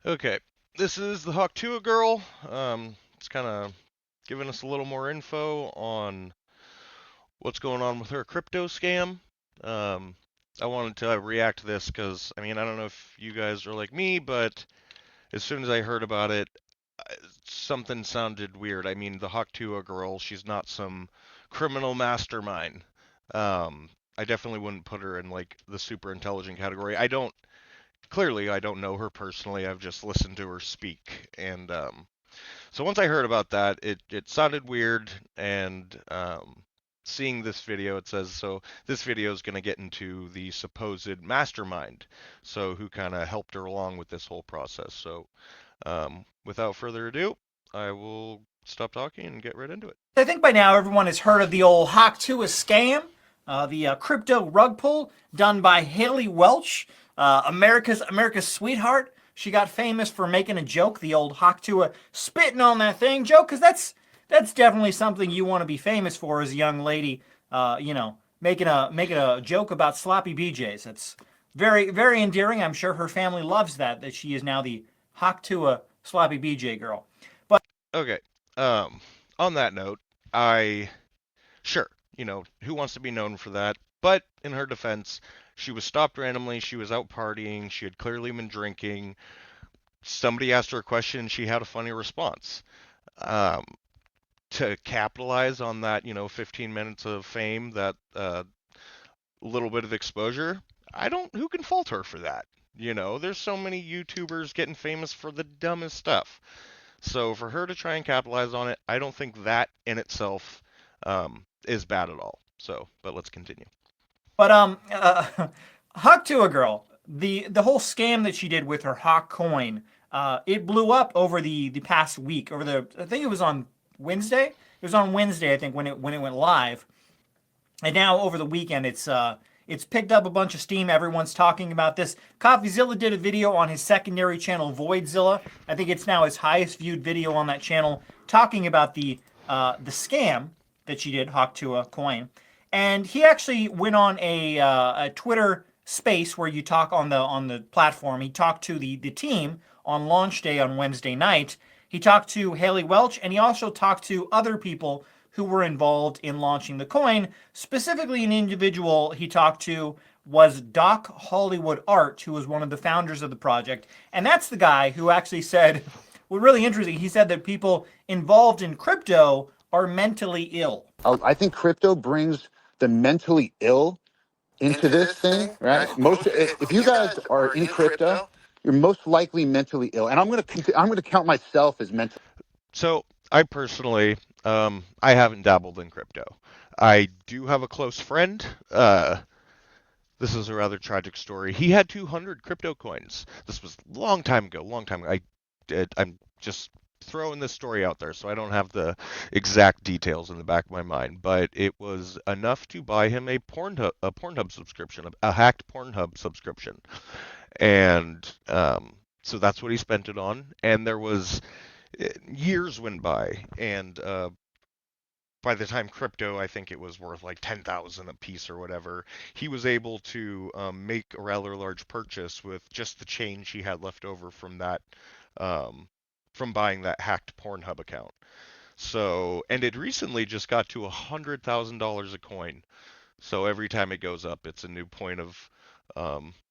Okay, this is the Hawk Tuah Girl. It's kind of giving us a little more info on what's going on with her crypto scam. Um, I wanted to react to this because, I mean, I don't know if you guys are like me, but as soon as I heard about it, something sounded weird. I mean, the Hawk Tuah Girl, she's not some criminal mastermind. I definitely wouldn't put her in like the super intelligent category. I don't know her personally. I've just listened to her speak, and so once I heard about that, it sounded weird. And seeing this video, it says so. This video is going to get into the supposed mastermind, so who kind of helped her along with this whole process. So without further ado, I will stop talking and get right into it. I think by now everyone has heard of the old Hawk Tuah scam, the crypto rug pull done by Haley Welch, America's sweetheart. She got famous for making a joke, the old Hawk Tuah spitting on that thing joke, because that's definitely something you want to be famous for as a young lady. Making a joke about sloppy BJ's. That's very endearing. I'm sure her family loves that she is now the Hawk Tuah sloppy BJ girl. But Okay. Um, on that note, I sure, who wants to be known for that? But in her defense, she was stopped randomly. She was out partying. She had clearly been drinking. Somebody asked her a question and she had a funny response. Um, to capitalize on that, 15 minutes of fame, that little bit of exposure, who can fault her for that? There's so many YouTubers getting famous for the dumbest stuff. So for her to try and capitalize on it, I don't think that in itself is bad at all. So, but let's continue. But Hawk Tuah Girl, the whole scam that she did with her Hawk coin, it blew up over the past week. I think it was on Wednesday. It was on Wednesday, I think, when it went live. And now over the weekend, it's picked up a bunch of steam. Everyone's talking about this. CoffeeZilla did a video on his secondary channel, Voidzilla. I think it's now his highest viewed video on that channel, talking about the scam that she did, Hawk Tuah coin. And he actually went on a Twitter space where you talk on the platform. He talked to the team on launch day on Wednesday night. He talked to Haley Welch, and he also talked to other people who were involved in launching the coin. Specifically, an individual he talked to was Doc Hollywood Art, who was one of the founders of the project. And that's the guy who actually said, well, really interesting, he said that people involved in crypto are mentally ill. I think crypto brings the mentally ill into this thing, right? If you guys are in crypto, you're most likely mentally ill, and I'm gonna count myself as mentally. So I personally, I haven't dabbled in crypto. I do have a close friend. This is a rather tragic story. He had 200 crypto coins. This was a long time ago. Long time ago. I'm just throwing this story out there, so I don't have the exact details in the back of my mind, but it was enough to buy him a Pornhub subscription, a hacked Pornhub subscription, and so that's what he spent it on. And there was years went by, and by the time crypto, I think it was worth like 10,000 a piece or whatever. He was able to make a rather large purchase with just the change he had left over from that, um, from buying that hacked Pornhub account. So, and it recently just got to $100,000 a coin. So every time it goes up, it's a new point of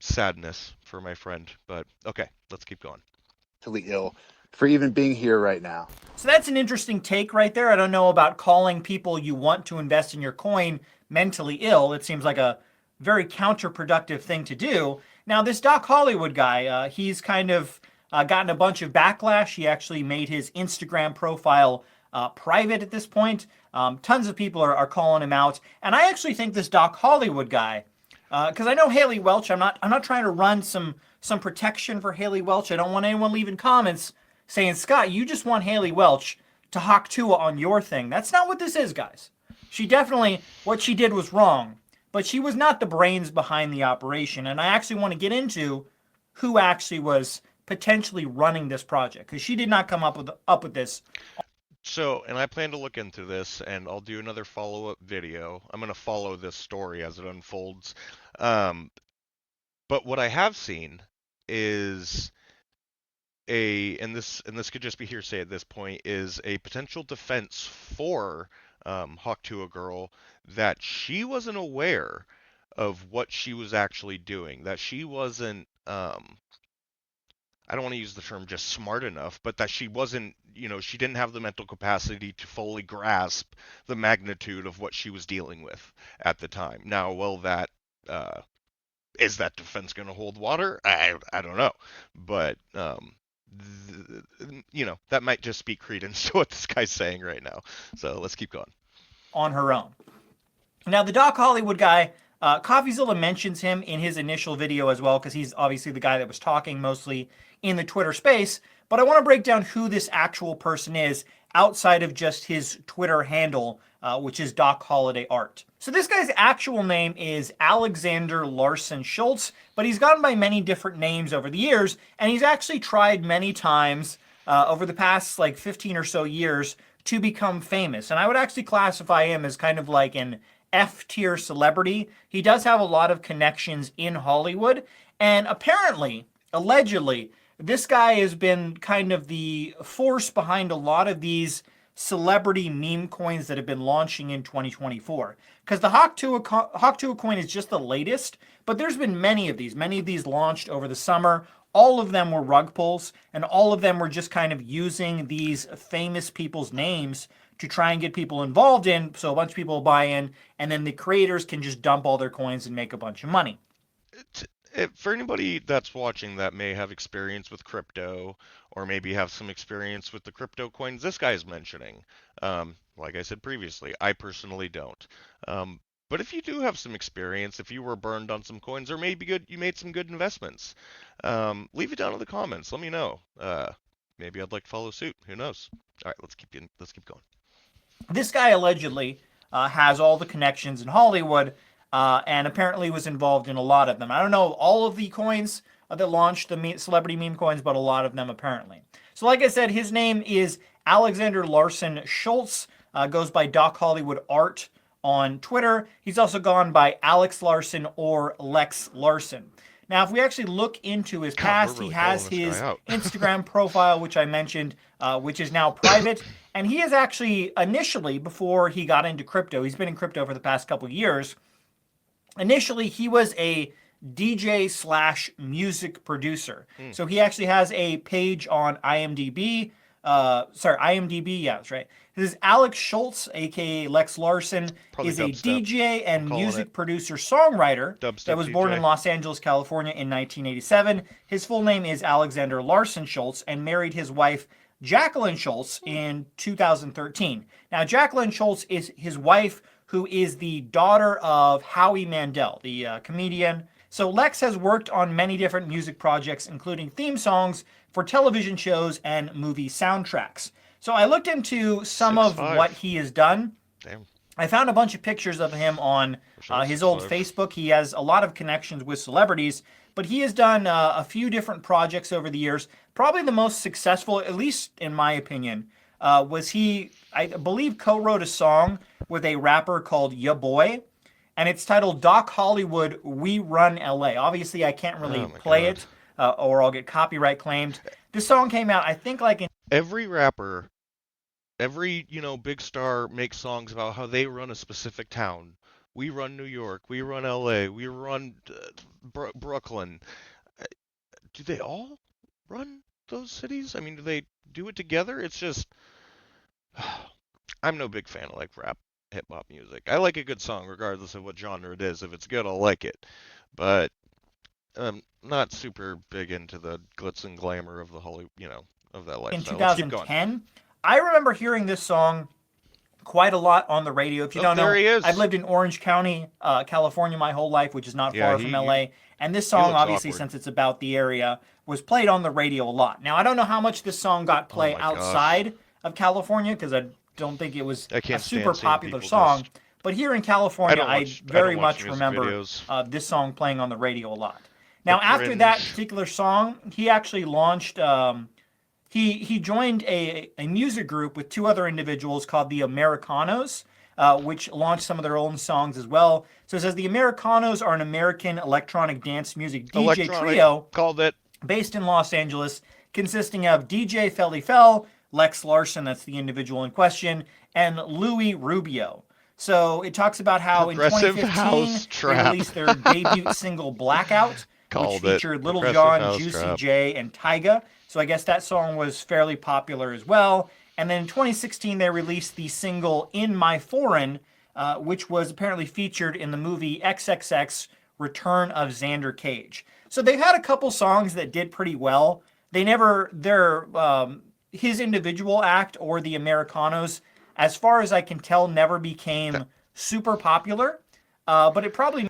sadness for my friend. But okay, let's keep going. Ill for even being here right now. So that's an interesting take right there. I don't know about calling people you want to invest in your coin mentally ill. It seems like a very counterproductive thing to do. Now, this Doc Hollywood guy, he's kind of gotten a bunch of backlash. He actually made his Instagram profile private at this point. Tons of people are calling him out, and I actually think this Doc Hollywood guy, because I know Haley Welch. I'm not trying to run some protection for Haley Welch. I don't want anyone leaving comments saying, Scott, you just want Haley Welch to Hawk Tuah on your thing. That's not what this is, guys. She definitely, what she did was wrong, but she was not the brains behind the operation. And I actually want to get into who actually was potentially running this project, because she did not come up with this. So, and I plan to look into this, and I'll do another follow-up video. I'm going to follow this story as it unfolds. Um, but what I have seen is and this could just be hearsay at this point, is a potential defense for Hawk Tuah Girl that she wasn't aware of what she was actually doing, that she wasn't I don't want to use the term just smart enough, but that she wasn't, she didn't have the mental capacity to fully grasp the magnitude of what she was dealing with at the time. Now, will that uh, is that defense going to hold water? I don't know, but that might just speak credence to what this guy's saying right now. So let's keep going. On her own. Now, the Doc Hollywood guy, CoffeeZilla mentions him in his initial video as well, because he's obviously the guy that was talking mostly in the Twitter space. But I want to break down who this actual person is outside of just his Twitter handle, which is Doc Holiday Art. So this guy's actual name is Alexander Larson Schultz, but he's gone by many different names over the years, and he's actually tried many times over the past like 15 or so years to become famous. And I would actually classify him as kind of like an F-tier celebrity. He does have a lot of connections in Hollywood, and apparently, allegedly, this guy has been kind of the force behind a lot of these celebrity meme coins that have been launching in 2024. Because the Hawk Tuah coin is just the latest, but there's been many of these. Many of these launched over the summer. All of them were rug pulls, and all of them were just kind of using these famous people's names to try and get people involved in, so a bunch of people buy in, and then the creators can just dump all their coins and make a bunch of money. For anybody that's watching that may have experience with crypto, or maybe have some experience with the crypto coins this guy is mentioning, like I said previously, I personally don't. But if you do have some experience, if you were burned on some coins, or maybe you made some good investments, leave it down in the comments. Let me know. Maybe I'd like to follow suit. Who knows? All right, let's keep going. This guy allegedly has all the connections in Hollywood, and apparently was involved in a lot of them. I don't know all of the coins that launched the celebrity meme coins, but a lot of them apparently. So like I said, his name is Alexander Larson Schultz, goes by Doc Hollywood Art on Twitter. He's also gone by Alex Larson or Lex Larson. Now, if we actually look into his past, he has his Instagram profile, which I mentioned, which is now private. And he is actually initially, before he got into crypto, he's been in crypto for the past couple of years. Initially, he was a DJ slash music producer. So he actually has a page on IMDb. IMDb, yeah, that's right. This is Alex Schultz, aka Lex Larson, Probably is a dubstep. DJ and music producer songwriter that was born in Los Angeles, California in 1987. His full name is Alexander Larson Schultz, and married his wife Jacqueline Schultz in 2013. Now, Jacqueline Schultz is his wife, who is the daughter of Howie Mandel, the comedian. So Lex has worked on many different music projects, including theme songs for television shows and movie soundtracks. So I looked into some of what he has done. Damn. I found a bunch of pictures of him on his old Facebook. He has a lot of connections with celebrities, but he has done a few different projects over the years. Probably the most successful, at least in my opinion, was he, I believe, co-wrote a song with a rapper called Ya Boy, and it's titled Doc Hollywood, We Run LA. Obviously, I can't really play it, or I'll get copyright claimed. This song came out, I think, like in... Every rapper, every, big star makes songs about how they run a specific town. We run New York, we run LA, we run Brooklyn. Do they all run those cities? I mean, do they do it together? It's just... I'm no big fan of like rap hip hop music. I like a good song regardless of what genre it is. If it's good, I'll like it. But I'm not super big into the glitz and glamour of the of that lifestyle. In 2010, I remember hearing this song quite a lot on the radio. If you don't know, I've lived in Orange County, California my whole life, which is not far from LA. And this song, obviously, since it's about the area, was played on the radio a lot. Now, I don't know how much this song got play outside of California, because I don't think it was a super popular song. But here in California, I very much remember this song playing on the radio a lot. Now, after that particular song, he actually launched... He joined a music group with two other individuals called the Americanos, which launched some of their own songs as well. So it says the Americanos are an American electronic dance music DJ trio called it, based in Los Angeles. consisting of DJ Felly Fell, Lex Larson, that's the individual in question, and Louis Rubio. So it talks about how in Progressive 2015 house they trap. released their debut single Blackout, which Called it. featured Little Progressive John, house Juicy trap. J, and Tyga. So I guess that song was fairly popular as well. And then in 2016 they released the single In My Foreign, which was apparently featured in the movie XXX Return of Xander Cage. So they've had a couple songs that did pretty well. They never, his individual act or the Americanos, as far as I can tell, never became super popular. But it probably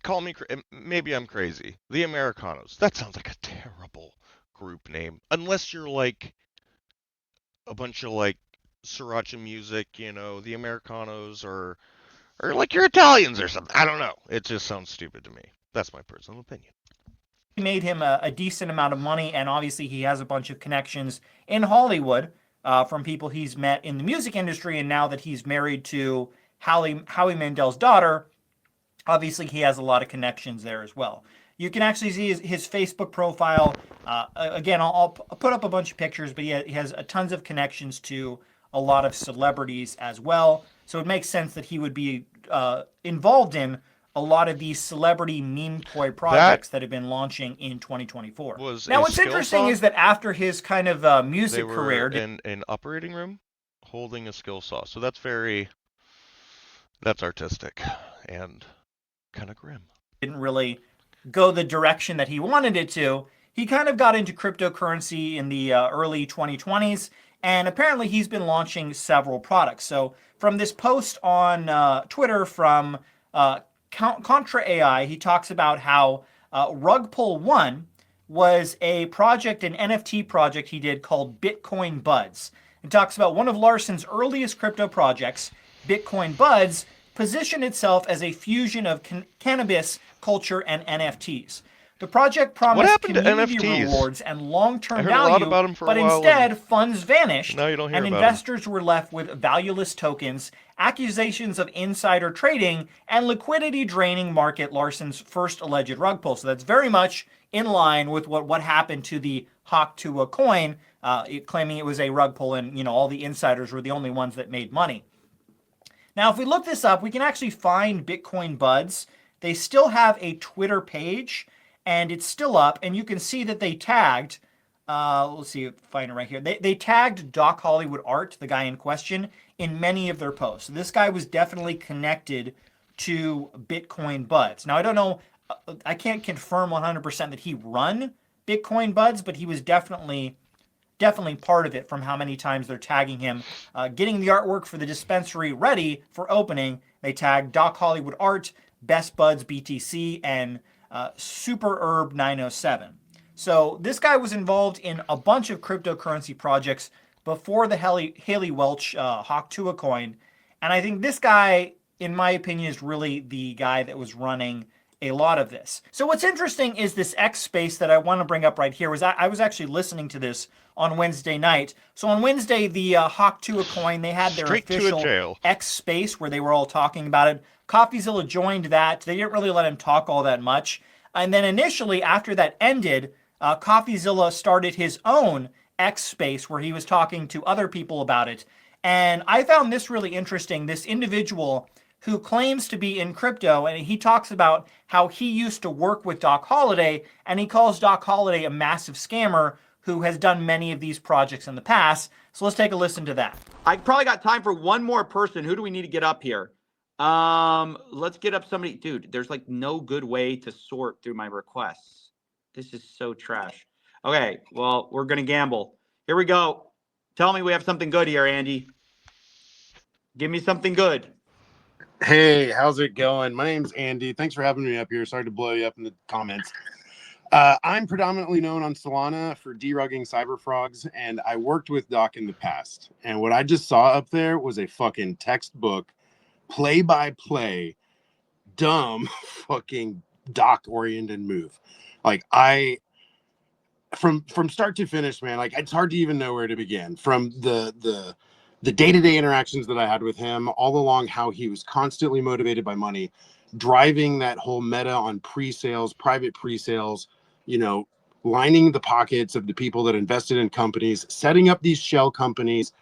Call me, maybe I'm crazy. The Americanos. That sounds like a terrible group name. Unless you're like a bunch of like sriracha music, the Americanos, or like you're Italians or something. I don't know. It just sounds stupid to me. That's my personal opinion. made him a decent amount of money, and obviously he has a bunch of connections in Hollywood from people he's met in the music industry, and now that he's married to Howie Mandel's daughter, obviously he has a lot of connections there as well. You can actually see his Facebook profile. Again, I'll put up a bunch of pictures, but he has tons of connections to a lot of celebrities as well. So it makes sense that he would be involved in a lot of these celebrity meme toy projects that have been launching in 2024. Was Now, a what's skill interesting song. is that after his kind of They music were career, in an operating room holding a skill saw. So that's artistic and kind of grim. didn't really go the direction that he wanted it to. He kind of got into cryptocurrency in the early 2020s, and apparently he's been launching several products. So, from this post on Twitter from Contra AI, he talks about how Rug Pull One was a project, an NFT project he did called Bitcoin Buds. It talks about one of Larson's earliest crypto projects, Bitcoin Buds, positioned itself as a fusion of cannabis culture and NFTs. The project What promised happened to community NFTs? rewards and I long-term heard a lot value, about them for but a while, instead funds vanished, now you don't hear and about them. investors were left with valueless tokens, accusations of insider trading, and liquidity draining Market Larson's first alleged rug pull. So that's very much in line with what happened to the Hawk Tuah coin, claiming it was a rug pull, and all the insiders were the only ones that made money. Now, if we look this up, we can actually find Bitcoin Buds. They still have a Twitter page, and it's still up, and you can see that they tagged, let's see if I find it right here. They tagged Doc Hollywood Art, the guy in question, in many of their posts. So this guy was definitely connected to Bitcoin Buds. Now, I don't know, I can't confirm 100% that he run Bitcoin Buds, but he was definitely part of it from how many times they're tagging him. Getting the artwork for the dispensary ready for opening, they tagged Doc Hollywood Art, Best Buds BTC, and Super Herb 907. So this guy was involved in a bunch of cryptocurrency projects before the Haley Welch Hawk Tuah coin. And I think this guy, in my opinion, is really the guy that was running a lot of this. So what's interesting is this X space that I want to bring up right here. I was actually listening to this on Wednesday night. So on Wednesday, the Hawk Tuah coin, they had their Straight to a official jail. X space where they were all talking about it. CoffeeZilla joined that. They didn't really let him talk all that much. And then initially, after that ended, CoffeeZilla started his own X space where he was talking to other people about it. And I found this really interesting. This individual who claims to be in crypto, and he talks about how he used to work with Doc Holliday, and he calls Doc Holliday a massive scammer who has done many of these projects in the past. So let's take a listen to that. I probably got time for one more person. Who do we need to get up here? Let's get up somebody. Dude, there's like no good way to sort through my requests. This is so trash. Okay, well, we're going to gamble. Here we go. Tell me we have something good here, Andy. Give me something good. Hey, how's it going? My name's Andy. Thanks for having me up here. Sorry to blow you up in the comments. I'm predominantly known on Solana for derugging cyber frogs, and I worked with Doc in the past. And what I just saw up there was a fucking textbook, play-by-play, dumb fucking Doc-oriented move. Like from start to finish, man, like it's hard to even know where to begin. From the day-to-day interactions that I had with him, all along how he was constantly motivated by money, driving that whole meta on pre-sales, private pre-sales, lining the pockets of the people that invested in companies, setting up these shell companies.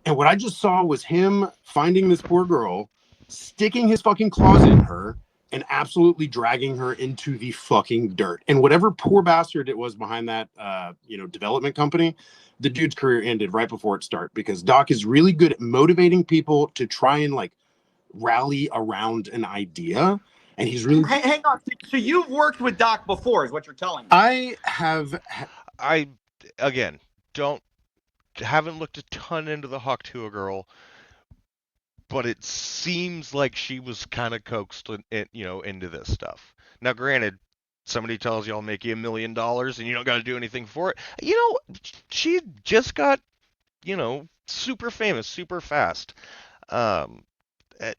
And what I just saw was him finding this poor girl, sticking his fucking claws in her, and absolutely dragging her into the fucking dirt. And whatever poor bastard it was behind that, development company, the dude's career ended right before it started, because Doc is really good at motivating people to try and like rally around an idea. And he's really, Hang on. So you've worked with Doc before, is what you're telling me? I have, I again haven't looked a ton into the Hawk Tuah Girl, but it seems like she was kind of coaxed into this stuff. Now, granted, somebody tells you I'll make you $1 million and you don't got to do anything for it. She just got super famous super fast. Um, it,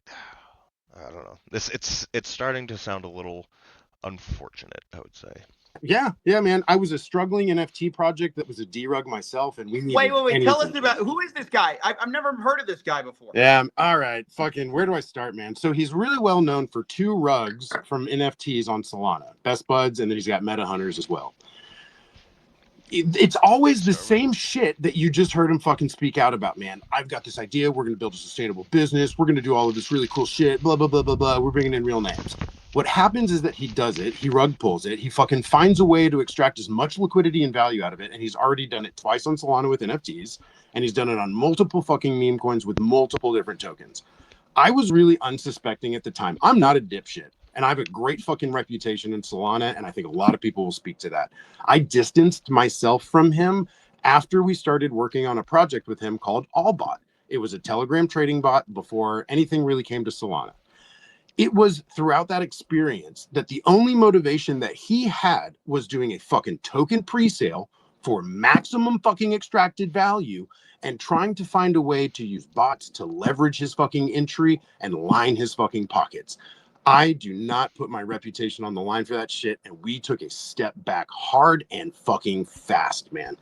I don't know. It's starting to sound a little unfortunate, I would say. yeah, man. I was a struggling NFT project that was a derug myself, and we needed Wait. Tell us anything. about, who is this guy? I've never heard of this guy before. Yeah, all right. Fucking, where do I start, man? So he's really well known for 2 rugs from NFTs on Solana, Best Buds, and then he's got Meta Hunters as well. It's always the same shit that you just heard him fucking speak out about, man. I've got this idea. We're going to build a sustainable business. We're going to do all of this really cool shit. Blah, blah, blah, blah, blah. We're bringing in real names. What happens is that he does it. He rug pulls it. He fucking finds a way to extract as much liquidity and value out of it. And he's already done it twice on Solana with NFTs. And he's done it on multiple fucking meme coins with multiple different tokens. I was really unsuspecting at the time. I'm not a dipshit. And I have a great fucking reputation in Solana, and I think a lot of people will speak to that. I distanced myself from him after we started working on a project with him called Allbot. It was a Telegram trading bot before anything really came to Solana. It was throughout that experience that the only motivation that he had was doing a fucking token pre-sale for maximum fucking extracted value and trying to find a way to use bots to leverage his fucking entry and line his fucking pockets. I do not put my reputation on the line for that shit, and we took a step back hard and fucking fast, man.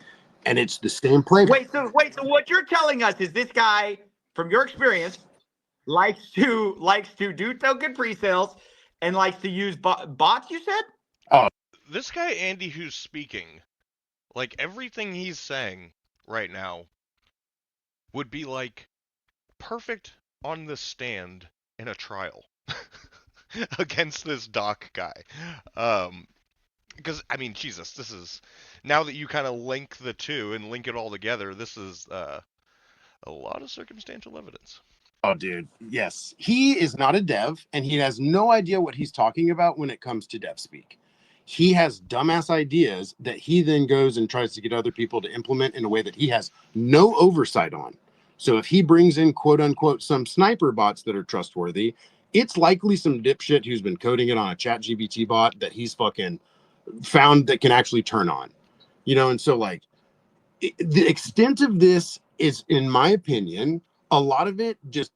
And it's the same playbook. Wait, so what you're telling us is this guy, from your experience, likes to do token pre-sales and likes to use bots, you said? Oh, This guy Andy who's speaking, like everything he's saying right now would be like perfect on the stand in a trial against this Doc guy. Because I mean, Jesus, this is, now that you kind of link the two and link it all together, this is a lot of circumstantial evidence. oh, dude, yes. He is not a dev, and he has no idea what he's talking about when it comes to dev speak. He has dumbass ideas that he then goes and tries to get other people to implement in a way that he has no oversight on. So if he brings in quote unquote some sniper bots that are trustworthy, it's likely some dipshit who's been coding it on a chat GBT bot that he's fucking found that can actually turn on. And so like the extent of this is, in my opinion, a lot of it just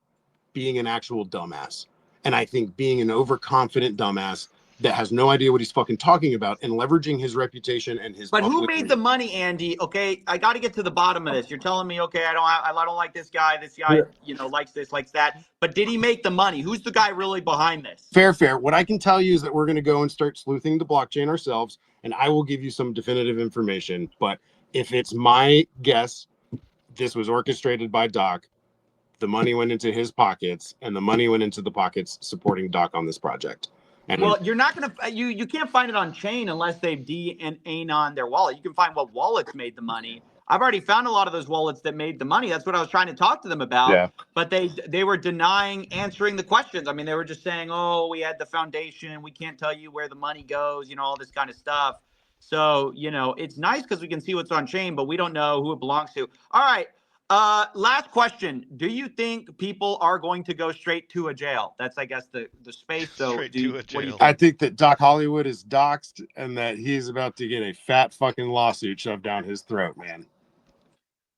being an actual dumbass. And I think being an overconfident dumbass that has no idea what he's fucking talking about and leveraging his reputation and his. But who made the money, Andy? Okay, I got to get to the bottom of this. You're telling me, okay, I don't like this guy. This guy, likes this, likes that. But did he make the money? Who's the guy really behind this? Fair. What I can tell you is that we're going to go and start sleuthing the blockchain ourselves, and I will give you some definitive information. But if it's my guess, this was orchestrated by Doc. The money went into his pockets, and the money went into the pockets supporting Doc on this project. And well, you're not going to, you can't find it on chain unless they've on their wallet. You can find what wallets made the money. I've already found a lot of those wallets that made the money. That's what I was trying to talk to them about. Yeah. But they were denying answering the questions. I mean, they were just saying, oh, we had the foundation. We can't tell you where the money goes, all this kind of stuff. So, it's nice because we can see what's on chain, but we don't know who it belongs to. All right. Last question. Do you think people are going to go straight to a jail? That's, I guess, the space. So Straight to a jail. I think that Doc Hollywood is doxxed and that he's about to get a fat fucking lawsuit shoved down his throat, man.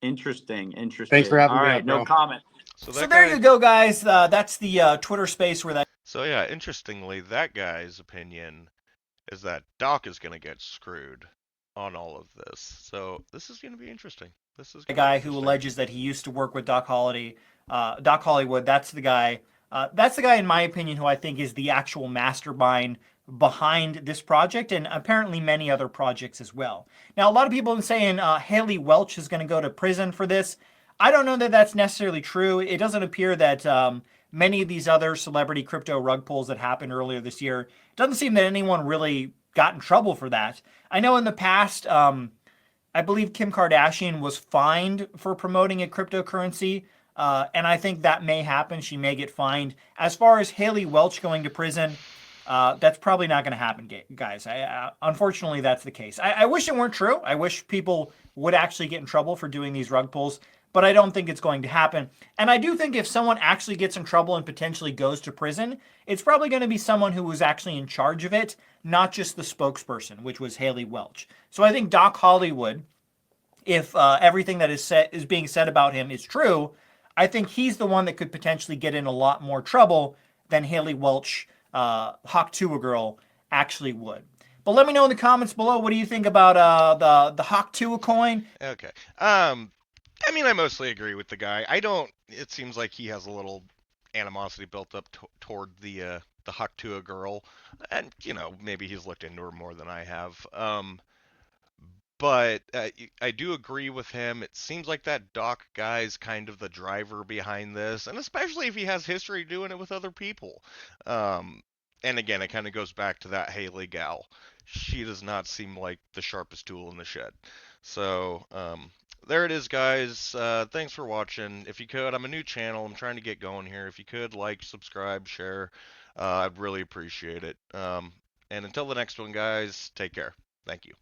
Interesting. Thanks for having me. All right, up, bro. no comment. So there you go, guys. That's the Twitter space where that. So yeah, interestingly, that guy's opinion is that Doc is going to get screwed on all of this. So this is going to be interesting. This is The guy who alleges that he used to work with Doc Hollywood. That's the guy That's the guy, in my opinion, who I think is the actual mastermind behind this project and apparently many other projects as well. Now, a lot of people have been saying Haley Welch is going to go to prison for this. I don't know that that's necessarily true. It doesn't appear that many of these other celebrity crypto rug pulls that happened earlier this year, it doesn't seem that anyone really got in trouble for that. I know in the past, I believe Kim Kardashian was fined for promoting a cryptocurrency, and I think that may happen. She may get fined. As far as Haley Welch going to prison, that's probably not going to happen, guys. Unfortunately, that's the case. I wish it weren't true. I wish people would actually get in trouble for doing these rug pulls, but I don't think it's going to happen. And I do think if someone actually gets in trouble and potentially goes to prison, it's probably going to be someone who was actually in charge of it, not just the spokesperson, which was Haley Welch. So I think Doc Hollywood, if everything that is being said about him is true, I think he's the one that could potentially get in a lot more trouble than Haley Welch, Hawk Tuah Girl, actually would. But let me know in the comments below, what do you think about the Hawk Tuah coin? Okay. I mean, I mostly agree with the guy. I don't. It seems like he has a little animosity built up toward the Hawk Tuah girl, and maybe he's looked into her more than I have. But I do agree with him. It seems like that Doc guy's kind of the driver behind this, and especially if he has history doing it with other people. Um, and again, it kind of goes back to that Haley gal. She does not seem like the sharpest tool in the shed. So there it is, guys. Thanks for watching. If you could, I'm a new channel. I'm trying to get going here. If you could, like, subscribe, share, I'd really appreciate it. And until the next one, guys, take care. Thank you.